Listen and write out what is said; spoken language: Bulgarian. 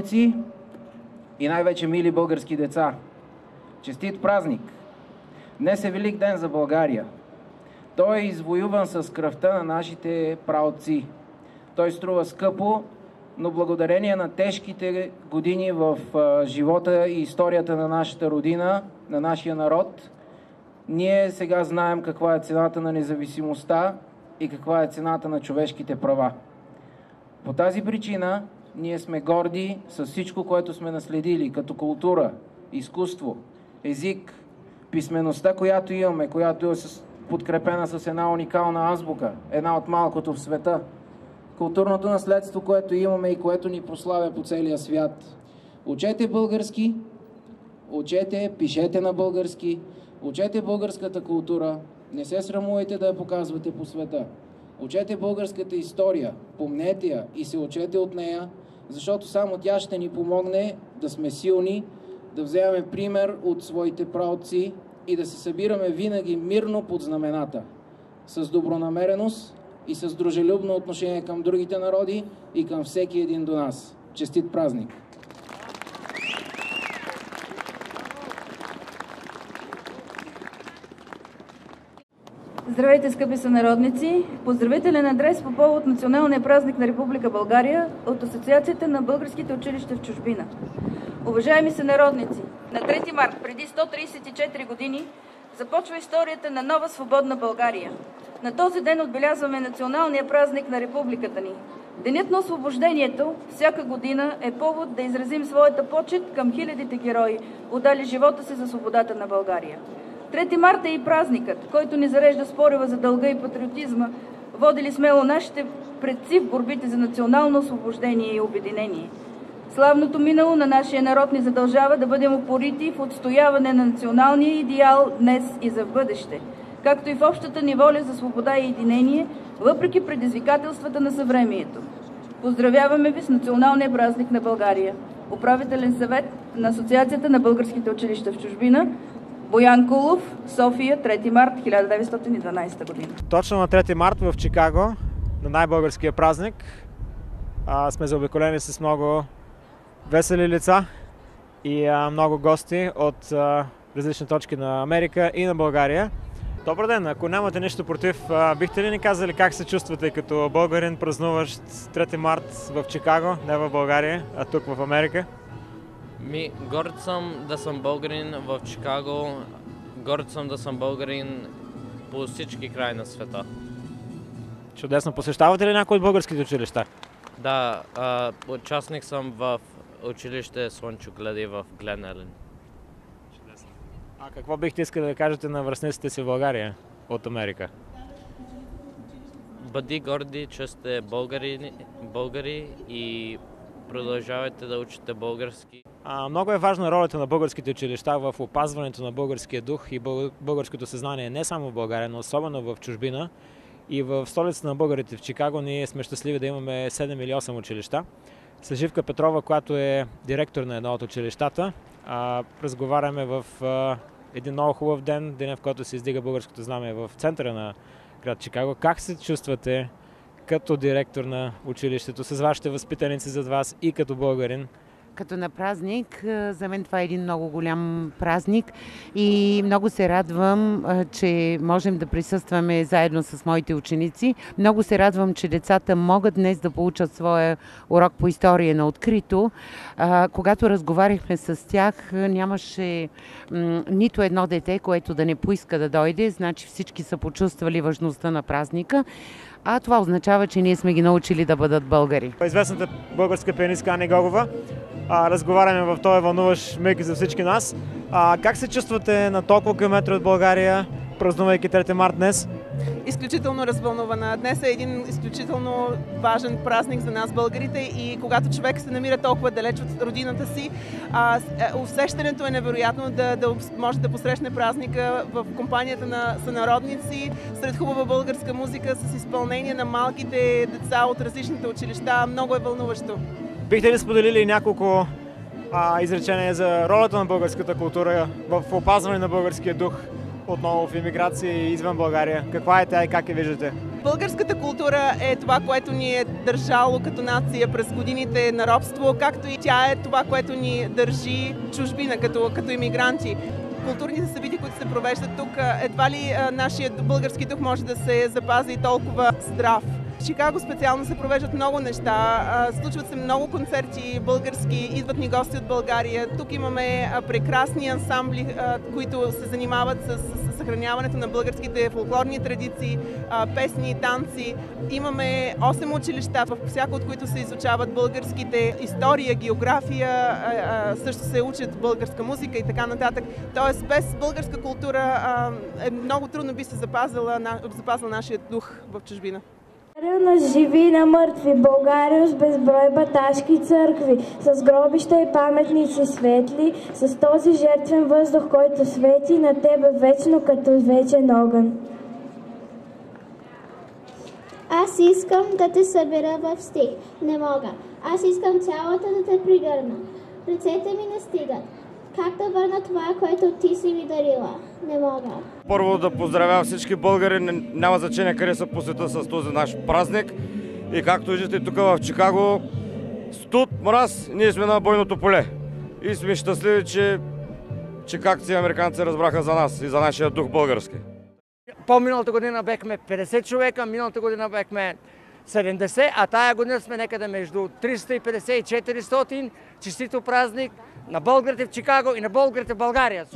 сънародници и най-вече мили български деца! Честит празник! Днес е велик ден за България. Той е извоюван с кръвта на нашите праотци. Той струва скъпо, но благодарение на тежките години в живота и историята на нашата родина, на нашия народ, ние сега знаем каква е цената на независимостта и каква е цената на човешките права. По тази причина ние сме горди с всичко, което сме наследили, като култура, изкуство, език, писмеността, която имаме, която е подкрепена с една уникална азбука, една от малкото в света. Културното наследство, което имаме и което ни прославя по целия свят. Учете български, учете, пишете на български, учете българската култура, не се срамувайте да я показвате по света. Учете българската история, помнете я и се учете от нея, защото само тя ще ни помогне да сме силни, да вземем пример от своите праотци и да се събираме винаги мирно под знамената, с добронамереност и с дружелюбно отношение към другите народи и към всеки един до нас. Честит празник! Здравейте, скъпи сънародници! Поздравителен адрес по повод националния празник на Република България от Асоциацията на българските училища в чужбина. Уважаеми сънародници, на 3 март преди 134 години започва историята на нова свободна България. На този ден отбелязваме националния празник на републиката ни. Денят на освобождението всяка година е повод да изразим своята почет към хилядите герои, отдали живота си за свободата на България. 3 марта е и празникът, който ни зарежда с порива за дълга и патриотизма, водили смело нашите предци в борбите за национално освобождение и обединение. Славното минало на нашия народ ни задължава да бъдем упорити в отстояване на националния идеал днес и за в бъдеще, както и в общата ни воля за свобода и единение, въпреки предизвикателствата на съвремието. Поздравяваме ви с националния празник на България. Управителен съвет на Асоциацията на българските училища в чужбина, Боян Кулов, София, 3 март 1912 година. Точно на 3 март в Чикаго, на най-българския празник, сме заобиколени с много весели лица и много гости от различни точки на Америка и на България. Добър ден! Ако нямате нищо против, бихте ли ни казали как се чувствате като българин, празнуващ 3 март в Чикаго, не в България, а тук в Америка? Горд съм да съм българин в Чикаго, горд съм да съм българин по всички краи на света. Чудесно! Посещавате ли някои от българските училища? Да, участник съм в училище Слънчо Гледи в Глен Елен. Чудесно! А какво бихте искали да кажете на връстниците си в България от Америка? Бъди горди, че сте българи и продължавайте да учите български. Много е важна ролята на българските училища в опазването на българския дух и българското съзнание не само в България, но особено в чужбина. И в столицата на българите в Чикаго ние сме щастливи да имаме 7 или 8 училища. С Живка Петрова, която е директор на едно от училищата, разговаряме в един много хубав ден, деня в който се издига българското знаме в центъра на град Чикаго. Как се чувствате като директор на училището, с вашите възпитаници зад вас и като българин? Като на празник, за мен това е един много голям празник и много се радвам, че можем да присъстваме заедно с моите ученици. Много се радвам, че децата могат днес да получат своя урок по история на открито. Когато разговаряхме с тях, нямаше нито едно дете, което да не поиска да дойде, значи всички са почувствали важността на празника. А това означава, че ние сме ги научили да бъдат българи. Известната българска пианистка Ани Гогова. Разговаряме в този вълнуващ миг за всички нас. Как се чувствате на толкова километри от България, празнувайки 3 март днес? Изключително развълнувана. Днес е един изключително важен празник за нас, българите, и когато човек се намира толкова далеч от родината си, усещането е невероятно да може да посрещне празника в компанията на сънародници, сред хубава българска музика, с изпълнение на малките деца от различните училища. Много е вълнуващо. Бихте ли споделили няколко изречения за ролята на българската култура в опазване на българския дух отново в имиграция и извън България? Каква е тя и как я виждате? Българската култура е това, което ни е държало като нация през годините на робство, както и тя е това, което ни държи чужбина като имигранти. Културните събития, които се провеждат тук, едва ли нашия български дух може да се запази толкова здрав. В Чикаго специално се провеждат много неща, случват се много концерти български, идват ни гости от България. Тук имаме прекрасни ансамбли, които се занимават с съхраняването на българските фолклорни традиции, песни, танци. Имаме 8 училища, в всяко от които се изучават българските история, география, също се учат българска музика и така нататък. Тоест без българска култура много трудно би се запазила нашия дух в чужбина. На живи и на мъртви, България с безброй баташки църкви, с гробища и паметници светли, с този жертвен въздух, който свети на тебе вечно като вечен огън. Аз искам да те събера в стих. Не мога. Аз искам цялата да те пригърна. Ръцете ми не стигат. Как да върна това, което ти си ми дарила? Не мога. Първо да поздравя всички българи, няма значение къде са по света с този наш празник. И както виждате тук в Чикаго, студ, мраз, ние сме на бойното поле. И сме щастливи, че чикагци и американци разбраха за нас и за нашия дух български. По-миналата година бехме 50 човека, миналата година бехме 70, а тая година сме някъде между 350 и 400. Честито празник на българите в Чикаго и на българите в България.